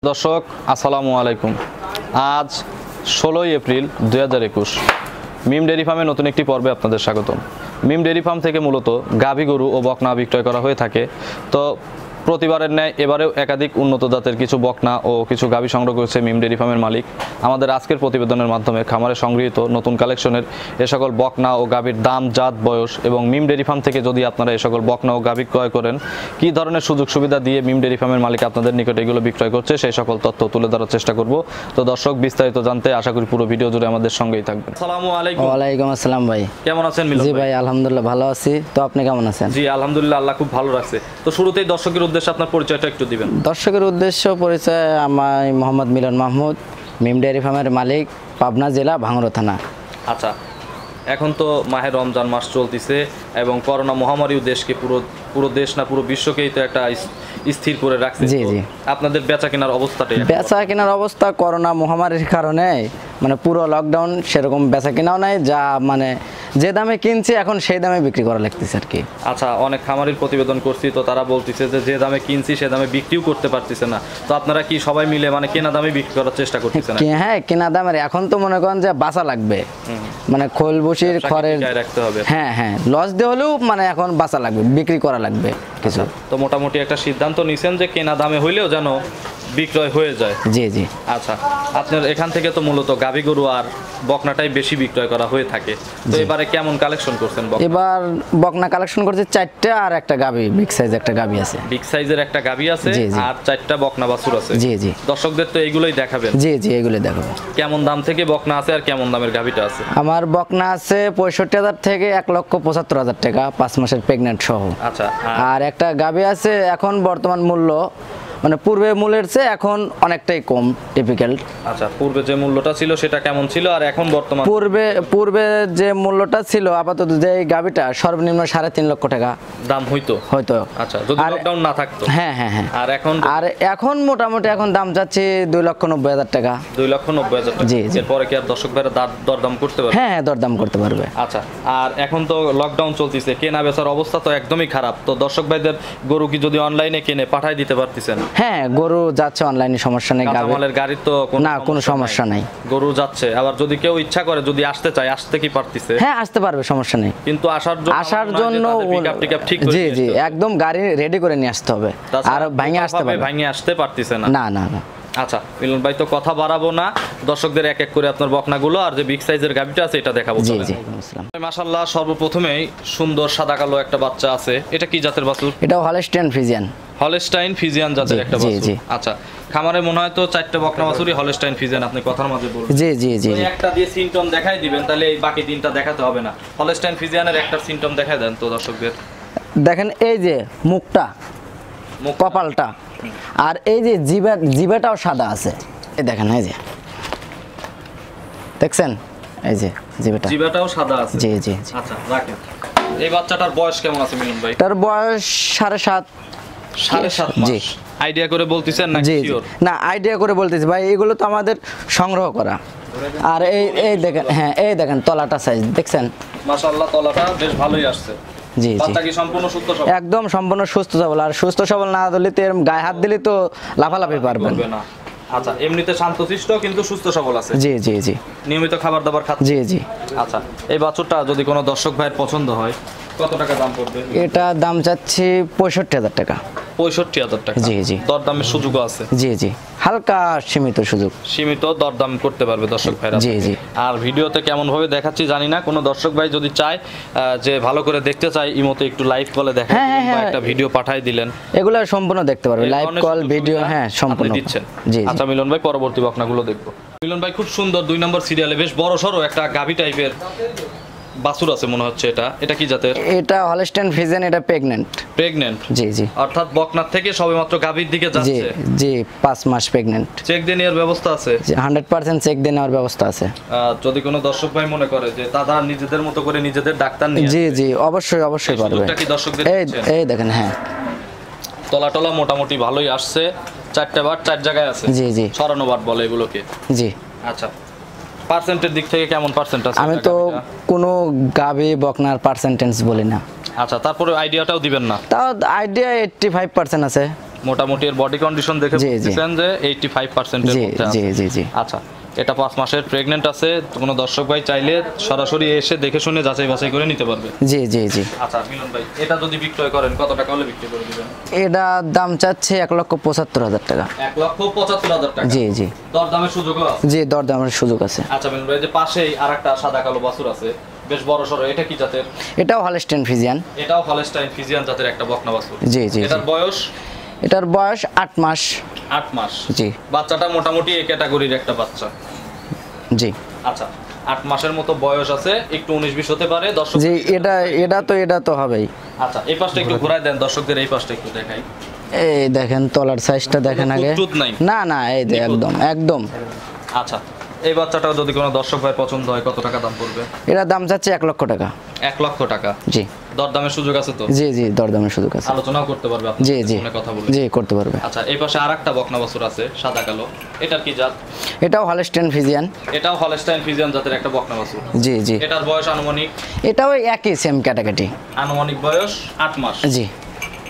দর্শক আসসালামু আলাইকুম। আজ 16 এপ্রিল 2021 মিম ডেয়ারি ফার্মের নতুন একটি পর্বে আপনাদের স্বাগতম। মিম ডেয়ারি ফার্ম থেকে মূলত গাভী গরু ও বকনা বিক্রয় করা হয়ে থাকে। তো প্রতিবারের ন্যায় এবারেও একাধিক উন্নত জাতের কিছু বকনা ও কিছু গাভী সংগ্রহ করেছে মিম ডেয়ারি ফার্মের মালিক। আমাদের আজকের প্রতিবেদনের মাধ্যমে খামারে সংগৃহীত নতুন কালেকশনের এ সকল বকনা ও গাভীর দাম, জাত, বয়স এবং মিম ডেয়ারি ফার্ম থেকে যদি আপনারা এই সকল বকনা ও গাভী ক্রয় করেন কী ধরনের সুযোগ সুবিধা দিয়ে মিম ডেয়ারি ফার্মের মালিক আপনাদের নিকটে এগুলো বিক্রয় করছে সেই সকল তথ্য তুলে ধরার চেষ্টা করব। তো দর্শক, বিস্তারিত জানতে আশা করি পুরো ভিডিও জুড়ে আমাদের সঙ্গেই থাকবেন। আসসালামু আলাইকুম। ওয়ালাইকুম আসসালাম ভাই, কেমন আছেন মিলন ভাই? জি ভাই আলহামদুলিল্লাহ ভালো আছি। তো আপনি কেমন আছেন? জি আলহামদুলিল্লাহ, আল্লাহ খুব ভালো রাখছে। তো শুরুতেই দর্শকের উদ্দেশ্যে আপনার পরিচয়টা একটু দিবেন। দর্শকের উদ্দেশ্য পরিচয়, আমার মোহাম্মদ মিলন মাহমুদ, মিম ডেয়ারি ফার্মের মালিক, পাবনা জেলা, ভাঙড়া থানা। আচ্ছা, এখন তো মাহে রমজান মাস চলতেছে এবং করোনা মহামারীও দেশকে পুরো দেশ না পুরো বিশ্বকেই তো একটা স্থির করে রাখছে। জি জি। আপনাদের বেচা কেনার অবস্থাটাই? বেচা কেনার অবস্থা করোনা মহামারীর কারণে মানে পুরো লকডাউন, সেরকম বেচা কেনাও নাই। যা মানে যে দামে কিনছি এখন সেই দামে বিক্রি করা লাগতেছে আর কি। আচ্ছা, অনেক খামারির প্রতিবেদন করছি, তো তারা বলতেছে যে দামে কিনছি সে দামে বিক্রিও করতে পারতেছে না। তো আপনারা কি সবাই মিলে মানে কেনা দামে বিক্রি করার চেষ্টা করতেছেন? হ্যাঁ, কেনা দামের এখন তো মনে করেন যে বাঁচা লাগবে, মানে খোল বসির খড়ের রাখতে হবে। হ্যাঁ হ্যাঁ, লস দিয়ে হলেও মানে এখন বাঁচা লাগবে, বিক্রি করা লাগবে কিছু। তো মোটামুটি একটা সিদ্ধান্ত নিছেন যে কেনা দামে হইলেও যেন বিক্রয় হয়ে যায়। জি জি। আচ্ছা, আপনার এখান থেকে তো মূলত গাভী গরু আর বকনাটাই বেশি বিক্রয় করা হয়ে থাকে। তো এবারে কেমন কালেকশন করছেন? এবার বকনা কালেকশন করছে 4টা, আর একটা গাভী, বিগ সাইজ একটা গাভী আছে। বিগ সাইজের একটা গাভী আছে আর 4টা বকনা বাছুর আছে। জি জি। দর্শকদের তো এগুলোই দেখাবেন? জি জি, এগুলো দেখাবো। কেমন দাম থেকে বকনা আছে আর কেমন দামের গাভীটা আছে? আমার বকনা আছে 65,000 থেকে 1,75,000 টাকা, 5 মাসের প্রেগনেন্ট সহ। আচ্ছা। আর একটা গাভী আছে এখন বর্তমান মূল্য মানে পূর্বে মূল্যের চেয়ে এখন অনেকটাই কম, টিপিক্যাল। আচ্ছা, পূর্বে যে মূল্যটা ছিল সেটা কেমন ছিল আর এখন বর্তমান? পূর্বে যে মূল্যটা ছিল আপাতত যে গাভীটা সর্বনিম্ন 3.5 লক্ষ টাকা দাম হয়তো। আচ্ছা, যদি লকডাউন না থাকতো। হ্যাঁ হ্যাঁ হ্যাঁ। আর এখন মোটামুটি এখন দাম যাচ্ছে 2,90,000 টাকা। 2,90,000 টাকা। জি জি। এরপরে কি আর দর্শক ভাইরা দরদাম করতে পারবে? হ্যাঁ, দরদাম করতে পারবে। আচ্ছা, আর এখন তো লকডাউন চলতেছে, কেনা বেচার অবস্থা তো একদমই খারাপ। তো দর্শক ভাইদের গরু কি যদি অনলাইনে কিনে পাঠাই দিতে পারতেছেন? হ্যাঁ, গরু যাচ্ছে অনলাইনে, সমস্যা নেই। কাঁচামালের গাড়ির তো কোনো সমস্যা নাই, গরু যাচ্ছে। আবার যদি কেউ ইচ্ছা করে যদি আসতে চায় আসতে কি পারতেছে? হ্যাঁ, আসতে পারবে, সমস্যা নেই। কিন্তু আসার জন্য ঠিক জি জি, একদম গাড়ি রেডি করে নিয়ে আসতে হবে, আর ভাঙে আসতে পারতেছে না। না না না। আচ্ছা মিলন ভাই, তো কথা বাড়াবো না, দর্শকদের এক এক করে আপনার বকনাগুলো আর যে বিগ সাইজের গাভীটা আছে এটা দেখাবো। জি জি। মাশাআল্লাহ, সর্বপ্রথমেই সুন্দর সাদা কালো একটা বাচ্চা আছে। এটা কি জাতের বাছুর? এটা হলস্টাইন ফ্রিজিয়ান। হলস্টাইন ফ্রিজিয়ান জাতের একটা বাছুর। আচ্ছা, খামারে মনে হয় তো 4টা বকনা বাছুরই হলস্টাইন ফ্রিজিয়ান আপনি কথার মাঝে বলবেন। জি জি জি। একটা দিয়ে সিম্পটম দেখাই দিবেন, তাহলে এই বাকি তিনটা দেখাতে হবে না। হলস্টাইন ফ্রিজিয়ানের একটা সিম্পটম দেখাই দেন তো দর্শকদের। দেখেন, এই যে মুখটা, কপালটা, আর এই যে জিবাটাও সাদা আছে। এই দেখেন, এই যে দেখছেন, এই যে জিবাটাও সাদা আছে। জি জি। আচ্ছা রাখেন। এই বাচ্চাটার বয়স কেমন আছে মিলন ভাই? তার বয়স 7.5 মাস। জি। আইডিয়া করে বলতেছেন না? জি না, আইডিয়া করে বলতেছি ভাই, এগুলো তো আমাদের সংগ্রহ করা। আর এই দেখেন, হ্যাঁ এই দেখেন তলাটা সাইজ দেখছেন, মাশাআল্লাহ তলাটা বেশ ভালোই আসছে। জি জি। বাচ্চা কি সম্পূর্ণ সুস্থ সবল? একদম সম্পূর্ণ সুস্থ সবল। আর সুস্থ সবল না হলে তো গায়ে হাত দিলে তো লাফালাফি পারবেন না। আচ্ছা, এমনিতে শান্তশিষ্ট কিন্তু সুস্থ সবল আছে। জি জি জি। নিয়মিত খাবার দাবার খাচ্ছে? জি জি। আচ্ছা, এই বাছুরটা যদি কোনো দর্শক ভাইয়ের পছন্দ হয় কত টাকা দাম পড়বে? এটা দাম চাচ্ছি 65,000 টাকা। 65,000 টাকা? জি জি। দরদামের সুযোগও আছে? জি জি, হালকা সীমিত দরদাম করতে পারবে দর্শক ভাইরা। জি জি। আর ভিডিওতে কেমন ভাবে দেখাচ্ছি জানি না, কোনো দর্শক ভাই যদি চায় যে ভালো করে দেখতে চায়, ইমোতে একটু লাইভ কলে দেখাই দিলেন বা একটা ভিডিও পাঠাই দিলেন, এগুলো সম্পূর্ণ দেখতে পারবে, লাইভ কল ভিডিও, হ্যাঁ সম্পূর্ণ দিচ্ছেন। জি। আচ্ছা মিলন ভাই, পরবর্তী বকনাগুলো দেখবো। মিলন ভাই, খুব সুন্দর 2 নম্বর সিরিয়ালে বেশ বড় সরো একটা গাভী টাইপের বাছুর আছে মনে হচ্ছে। এটা কি জাতের? এটা হলস্টাইন ফ্রিজিয়ান। এটা প্রেগন্যান্ট। জি জি। অর্থাৎ বকনার থেকে সবেমাত্র গাভীর দিকে যাচ্ছে। জি, 5 মাস প্রেগন্যান্ট। চেক দিয়ে নেওয়ার ব্যবস্থা আছে? 100% চেক দিয়ে নেওয়ার ব্যবস্থা আছে। যদি কোনো দর্শক ভাই মনে করে যে তারা নিজেদের মতো করে নিজেদের ডাক্তার নিয়ে, জি জি, অবশ্যই পারবে। এটা কি দর্শকদের? এই দেখেন, হ্যাঁ তলা মোটামুটি ভালোই আসছে। 4টা বার 4 জায়গায় আছে। জি জি। ছড়ানো বার বলে এগুলোকে। জি। আচ্ছা, পার্সেন্টের দিক থেকে কেমন পার্সেন্ট আছে? আমি তো কোনো গাভী বকনার পার্সেন্টেজ বলি না। আচ্ছা, তারপরে আইডিয়াটাও দিবেন না? তাও আইডিয়া 85% আছে। মোটামুটি এর বডি কন্ডিশন দেখে জি, জি। বুঝতেছেন যে 85% এর জি মধ্যে জি আছে। জি জি আচ্ছা, এটা 5 মাসের প্রেগন্যান্ট আছে, কোনো দর্শক ভাই চাইলে সরাসরি এসে দেখে শুনে যাচাই বাছাই করে নিতে পারবে। জি জি জি। আচ্ছা মিলন ভাই, এটা যদি বিক্রয় করেন কত টাকা হলে বিক্রি করে দিবেন? এটা দাম চাচ্ছে 1,75,000 টাকা। 1,75,000 টাকা। জি জি দর দামের সুযোগও আছে। জি, দরদামের সুযোগ আছে। আচ্ছা মিলন ভাই, যে পাশেই আরেকটা সাদা কালো বাছুর আছে, বেশ বড় সরো, এটা কি জাতের? এটাও হলস্টেইন ফ্রিজিয়ান। এটাও হলস্টাইন ফ্রিজিয়ান জাতের একটা বকনা বাছুর। জি জি জি। এটার বয়স এটার বয়স 8 মাস। 8 মাস। জি বাচ্চাটা মোটামুটি এই ক্যাটাগরির একটা বাচ্চা। জি আচ্ছা, 8 মাসের মতো বয়স আছে, একটু 19-20 হতে পারে দর্শক। জি, এটা তো হবেই। আচ্ছা, এই পাশটা একটু ঘোরায় দেন দর্শকদের, এই পাশটা একটু দেখাই। এই দেখেন তলার সাইজটা দেখেন আগে। খুঁত নাই। না না, এই যে একদম একদম। আচ্ছা, এই বাচ্চাটাও যদি কোনো দর্শক ভাই পছন্দ হয় কত টাকা দাম পড়বে? এটা দাম চাচ্ছে 1 লক্ষ টাকা। 1 লক্ষ টাকা। জি দরদামের সুযোগ আছে তো? জি জি, দরদামের সুযোগ আছে। আলোচনাও করতে পারবে আপনার জি জি ফোনে কথা বলে। জি, করতে পারবে। আচ্ছা, এই পাশে আরেকটা বকনা বাছুর আছে সাদা কালো, এটার কি জাত? এটাও হলস্টেইন ফ্রিজিয়ান। এটাও হলস্টাইন ফ্রিজিয়ান জাতের একটা বকনা বাছুর। জি জি, এটার বয়স আনুমানিক? এটাও একই সেম ক্যাটাগরি। আনুমানিক বয়স 8 মাস। জি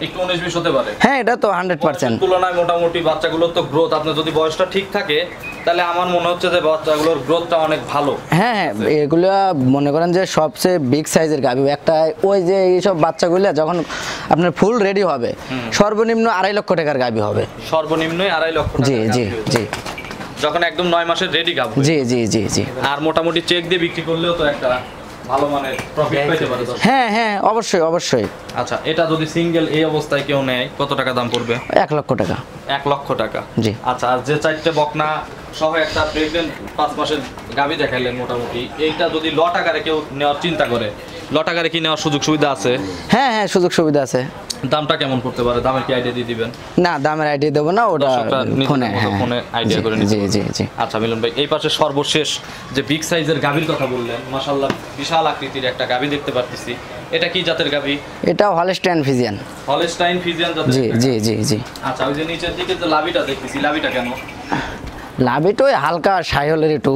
একটু 19-20 হতে পারে। হ্যাঁ, এটা তো 100%। তুলনায় মোটামুটি বাচ্চাগুলোর তো গ্রোথ, আপনার যদি বয়সটা ঠিক থাকে তাহলে আমার মনে হচ্ছে যে বাচ্চাগুলোর গ্রোথটা অনেক ভালো। হ্যাঁ হ্যাঁ, এগুলো মনে করেন যে সবচেয়ে বিগ সাইজের গাভী একটা। ওই যে এইসব বাচ্চাগুলো যখন আপনার ফুল রেডি হবে, সর্বনিম্ন 2.5 লক্ষ টাকার গাভী হবে। সর্বনিম্নই 2.5 লক্ষ টাকা। জি জি জি যখন একদম 9 মাসের রেডি গাভী। জি জি জি জি। আর মোটামুটি চেক দিয়ে বিক্রি করলেও তো একটা ভালো মানের প্রফিট পেতে পারে দর্শক। হ্যাঁ হ্যাঁ, অবশ্যই অবশ্যই। আচ্ছা, এটা যদি সিঙ্গেল এই অবস্থায় কেউ নেয় কত টাকা দাম পড়বে? 1 লক্ষ টাকা। 1 লক্ষ টাকা। জি। আচ্ছা, আর যে 4টে বকনা সহ একটা প্রেগনেন্ট 5 মাসের গাভী দেখাইলেন, মোটামুটি এইটা যদি লট আকারে কেউ নেওয়ার চিন্তা করে, লট আকারে কি নেওয়ার সুযোগ সুবিধা আছে? হ্যাঁ হ্যাঁ, সুযোগ সুবিধা আছে। দামটা কেমন পড়তে পারে? দামের কি আইডিয়া দিয়ে দিবেন? না, দামের আইডিয়া দেবো না, ওটা দর্শকরা নিজেদের ফোনে। মতো হ্যাঁ, ফোনে আইডিয়া করে জি নিতে জি জি। আচ্ছা মিলন ভাই, এই পাশে সর্বশেষ যে বিগ সাইজের গাভীর কথা বললেন, মাশাআল্লাহ বিশাল আকৃতির একটা গাভী দেখতে পাচ্ছি, এটা কি জাতের গাভী? এটাও হলস্টেইন ফ্রিজিয়ান। হলস্টাইন ফ্রিজিয়ান জাতের? জি জি জি জি। আচ্ছা, ওই যে নিচের দিকে যে লাভিটা দেখতেছি, লাভিটা কেন? লাভিটো হালকা সাইহলের একটু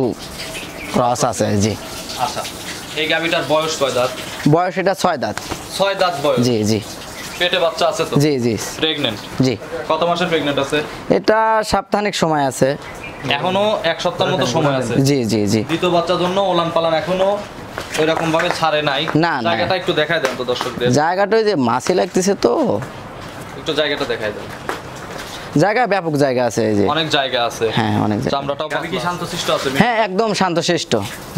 ক্রস আছে। জি। আচ্ছা, এই গাভীটার বয়স কয় দাঁত? বয়স এটা 6 দাঁত। 6 দাঁত বয়স। জি জি পেটে বাচ্চা আছে তো? জি জি প্রেগন্যান্ট? জি। কত মাসের প্রেগন্যান্ট আছে? এটা সাপ্তাহিক সময় আছে। এখনো 1 সপ্তাহের মতো সময় আছে। জি জি জি। দ্বিতীয় বাচ্চার জন্য ওলান পালান এখনো ওইরকম ভাবে ছাড়ে নাই। না, না। জায়গাটা একটু দেখায় দেন তো দর্শকদের, জায়গাটা ওই যে মাছি লাগতেছে তো, একটু জায়গাটা দেখায় দেন। জায়গা ব্যাপক জায়গা আছে এই যে। অনেক জায়গা আছে। হ্যাঁ, অনেক জায়গা। চামড়াটাও গাভী কি শান্তশিষ্ট আছে? হ্যাঁ, একদম শান্তশিষ্ট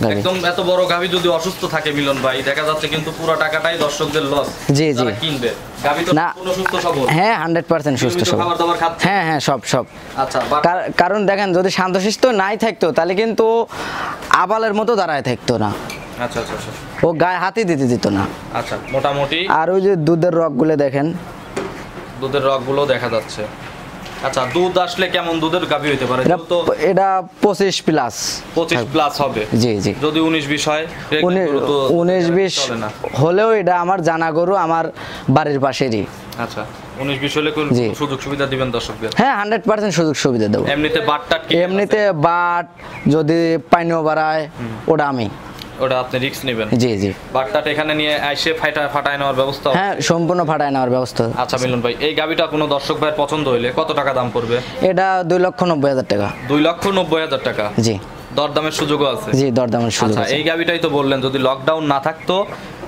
গাভী। একদম এত বড় গাভী যদি অসুস্থ থাকে মিলন ভাই, দেখা যাচ্ছে কিন্তু পুরো টাকাটাই দর্শকদের লস। জি, জি। যারা কিনবে গাভী তো না। কোনো সুস্থ সবল। হ্যাঁ, 100% সুস্থ নিয়মিত সবল। খাবার দাবার খাচ্ছে? হ্যাঁ হ্যাঁ, সব সব। আচ্ছা, বাট কারণ দেখেন, যদি শান্তশিষ্ট নাই থাকতো তাহলে কিন্তু আবালের মতো দাঁড়ায় থাকতো না, আচ্ছা আচ্ছা আচ্ছা ও গায়ে হাতই দিতে দিত না। আচ্ছা, মোটামুটি আর ওই যে দুধের রগগুলো দেখেন। দুধের রগগুলো দেখা যাচ্ছে। আচ্ছা, দুধ আসলে কেমন দুধের গাভী হইতে পারে? এটা দুধ তো এটা 25 প্লাস। 25 প্লাস হবে। জি জি। যদি 19-20 হয়, pregnant গরু তো 19-20 চলে না। হলেও এটা আমার জানা গরু, আমার বাড়ির পাশেরই। আচ্ছা, 19-20 হলে কোন জি। সুযোগ সুবিধা দিবেন দর্শকদের? হ্যাঁ, 100% সুযোগ সুবিধা দেবো। এমনিতে বাটটাট কি? এমনিতে বাট যদি পাইনও বাড়ায়, ওটা আমি। ওটা আপনি রিস্ক নেবেন? জি জি। বাটটাট এখানে নিয়ে এসে ফাটায় নেওয়ার ব্যবস্থা? হ্যাঁ, সম্পূর্ণ ফাটায় নেওয়ার ব্যবস্থা। আচ্ছা মিলন ভাই, এই গাভীটা কোনো দর্শক ভাইয়ের পছন্দ হইলে কত টাকা দাম পড়বে? এটা 2,90,000 টাকা। 2,90,000 টাকা। জি দরদামের সুযোগও আছে? জি, দরদামের সুযোগ আচ্ছা, আছে। এই গাভীটাই তো বললেন যদি লকডাউন না থাকতো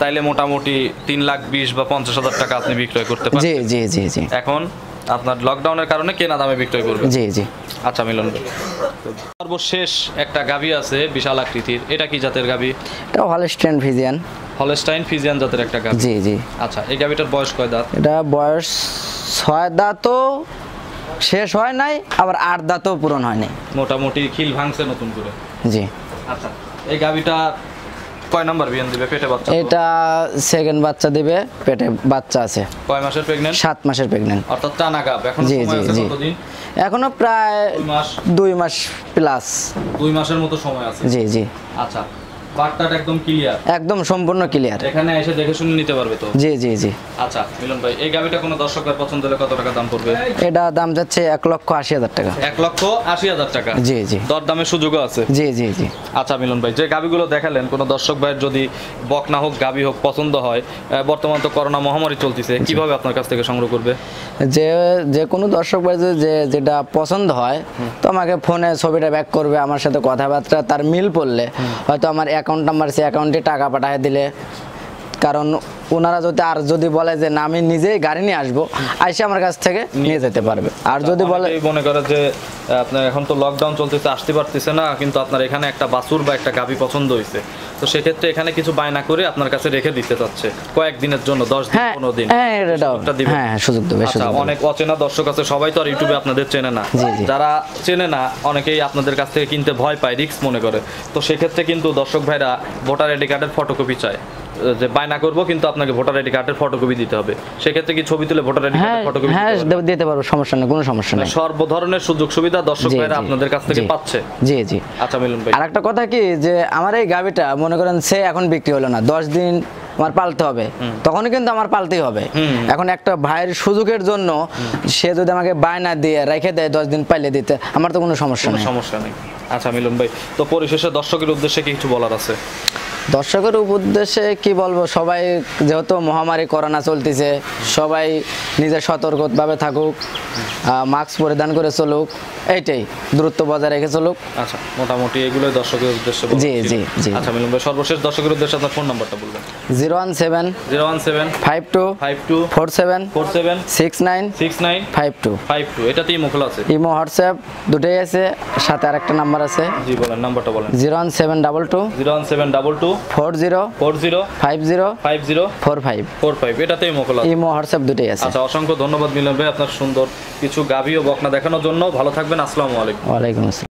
তাইলে মোটামুটি 3,20,000 বা 50,000 টাকা আপনি বিক্রয় করতে পারেন। জি জি জি জি। এখন আপনার লকডাউনের কারণে কেনা দামে বিক্রয় করবেন। জি জি। আচ্ছা মিলন ভাই, সর্বশেষ একটা গাভী আছে বিশাল আকৃতির, এটা কি জাতের গাভী? এটা হলস্টেইন ফ্রিজিয়ান। হলস্টাইন ফ্রিজিয়ান জাতের একটা গাভী। জি জি। আচ্ছা, এই গাভীটার বয়স কয় দাঁত? এটা বয়স 6 দাঁতও শেষ হয় নাই, আবার 8 দাঁতও পূরণ হয় নাই। মোটামুটি খিল ভাঙছে নতুন করে। জি। আচ্ছা, এই গাভীটা কয় নাম্বার বিয়ান দিবে? পেটে বাচ্চা তো? এটা সেকেন্ড বাচ্চা দিবে, পেটে বাচ্চা আছে। কয় মাসের প্রেগন্যান্ট? 7 মাসের প্রেগন্যান্ট। অর্থাৎ টানা গাভ। এখন জি, সময় জি, আছে জি। কতদিন? এখনো প্রায় 2 মাস। 2 মাস প্লাস। 2 মাসের মতো সময় আছে। জি জি। আচ্ছা, বাটটাটা একদম ক্লিয়ার, একদম সম্পূর্ণ ক্লিয়ার। এখানে এসে দেখে শুনে নিতে পারবে তো? জি জি জি। আচ্ছা মিলন ভাই, এই গাবিটা কোনো দর্শকের পছন্দ হলে কত টাকা দাম পড়বে? এটা দাম যাচ্ছে 1,80,000 টাকা। 1,80,000 টাকা? জি জি। দর দামের সুযোগও আছে? জি জি জি। আচ্ছা মিলন ভাই, যে গাবিগুলো দেখালেন কোনো দর্শক ভাইয়ের যদি বকনা হোক গাবি হোক পছন্দ হয়, বর্তমান তো করোনা মহামারী চলতেছে, কিভাবে আপনার কাছ থেকে সংগ্রহ করবে? যে যে কোনো দর্শক ভাই যে যেটা পছন্দ হয় তো আমাকে ফোনে ছবিটা ব্যাক করবে, আমার সাথে কথাবার্তা তার মিল পড়লে হয়তো আমার অ্যাকাউন্ট নাম্বার সে অ্যাকাউন্টে টাকা পাঠিয়ে দিলে, কারণ ওনারা যদি বলে যে না আমি নিজেই গাড়ি নিয়ে আসবো, আইসে আমার কাছ থেকে নিয়ে যেতে পারবে। আর যদি বলে মনে করে যে আপনার এখন তো লকডাউন চলতেছে, আসতে পারতেছে না, কিন্তু আপনার এখানে একটা বাছুর বা একটা গাভী পছন্দ হয়েছে, তো সেক্ষেত্রে এখানে কিছু বায়না করে আপনার কাছে রেখে দিতে চাচ্ছে কয়েকদিনের জন্য, 10 দিন 15 দিন। হ্যাঁ এটাও হ্যাঁ সুযোগ দেবে। আচ্ছা, অনেক অচেনা দর্শক আছে, সবাই তো আর ইউটিউবে আপনাদের চেনে না, যারা চেনে না অনেকেই আপনাদের কাছ থেকে কিনতে ভয় পায়, রিস্ক মনে করে, তো সেক্ষেত্রে কিন্তু দর্শক ভাইরা ভোটার আইডি কার্ডের ফটোকপি চায়, যে বায়না করবো কিন্তু আপনাকে ভোটার আইডি কার্ডের ফটোকপি দিতে হবে, সেক্ষেত্রে কি ছবি তুলে ভোটার আইডি কার্ডের ফটোকপি? হ্যাঁ দিতে পারবো, সমস্যা নেই, কোনো সমস্যা নেই। সর্ব ধরনের সুযোগ সুবিধা দর্শক ভাইরা আপনাদের কাছ থেকে পাচ্ছে? জি জি। আচ্ছা মিলন ভাই, আর একটা কথা কি, যে আমার এই গাবিটা মনে করেন সে এখন বিক্রি হলো না, 10 দিন আমার পালতে হবে, তখনই কিন্তু আমার পালতেই হবে। এখন একটা ভাইয়ের সুযোগের জন্য সে যদি আমাকে বায়না দিয়ে রেখে দেয় 10 দিন পাইলে দিতে, আমার তো কোনো সমস্যা নেই। সমস্যা নেই। আচ্ছা মিলন ভাই, তো পরিশেষে দর্শকের উদ্দেশ্যে কিছু বলার আছে? দর্শকের উদ্দেশ্যে কি বলবো, সবাই যেহেতু মহামারী করোনা চলতেছে, সবাই নিজের সতর্কভাবে থাকুক, মাস্ক পরিধান করে চলুক, এইটাই, দূরত্ব বজায় রেখে চলুক। আচ্ছা, মোটামুটি এগুলোই দর্শকের উদ্দেশ্যে। জি জি জি। আচ্ছা মিলন ভাই, সর্বশেষ দর্শকের উদ্দেশ্যে আপনার ফোন নাম্বারটা বলবেন। 017 52 47 69 52। এটাতেই মুখলা আছে? ইমো হোয়াটসঅ্যাপ দুটোই আছে, সাথে আরেকটা নাম্বার আছে। জি বলেন, নাম্বারটা বলেন। 01722 40 50 45। এটাতেই মুখলা আছে? ইমো হোয়াটসঅ্যাপ দুটোই আছে। আচ্ছা, অসংখ্য ধন্যবাদ মিলন ভাই আপনার সুন্দর কিছু গাভী ও বকনা দেখানোর জন্য। ভালো থাকবেন, আসসালামু আলাইকুম। ওয়ালাইকুম আসসালাম।